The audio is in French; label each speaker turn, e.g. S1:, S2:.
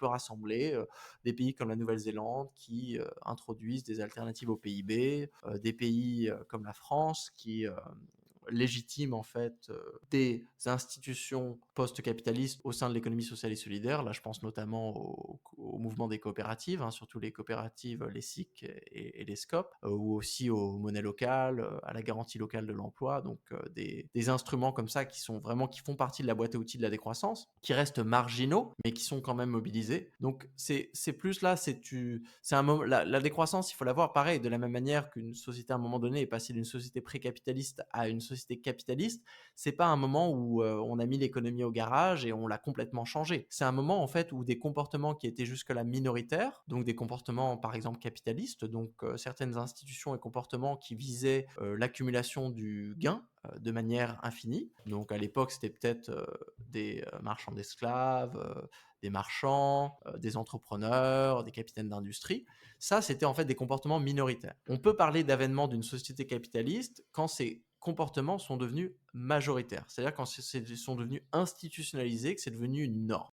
S1: peut rassembler des pays comme la Nouvelle-Zélande qui introduisent des alternatives au PIB, des pays comme la France qui légitime en fait des institutions post-capitalistes au sein de l'économie sociale et solidaire. Là, je pense notamment au mouvement des coopératives, hein, surtout les coopératives, les SIC et les SCOP, ou aussi aux monnaies locales, à la garantie locale de l'emploi. Donc des instruments comme ça qui sont vraiment qui font partie de la boîte à outils de la décroissance, qui restent marginaux, mais qui sont quand même mobilisés. Donc c'est plus là, c'est un moment, la décroissance, il faut la voir pareil, de la même manière qu'une société à un moment donné est passée d'une société pré-capitaliste à une société capitaliste. C'est pas un moment où on a mis l'économie au garage et on l'a complètement changé. C'est un moment en fait où des comportements qui étaient jusque-là minoritaires, donc des comportements par exemple capitalistes, donc certaines institutions et comportements qui visaient l'accumulation du gain de manière infinie. Donc à l'époque, c'était peut-être des marchands d'esclaves, des marchands, des entrepreneurs, des capitaines d'industrie. Ça, c'était en fait des comportements minoritaires. On peut parler d'avènement d'une société capitaliste quand ces comportements sont devenus majoritaires, c'est-à-dire quand sont devenus institutionnalisés, que c'est devenu une norme.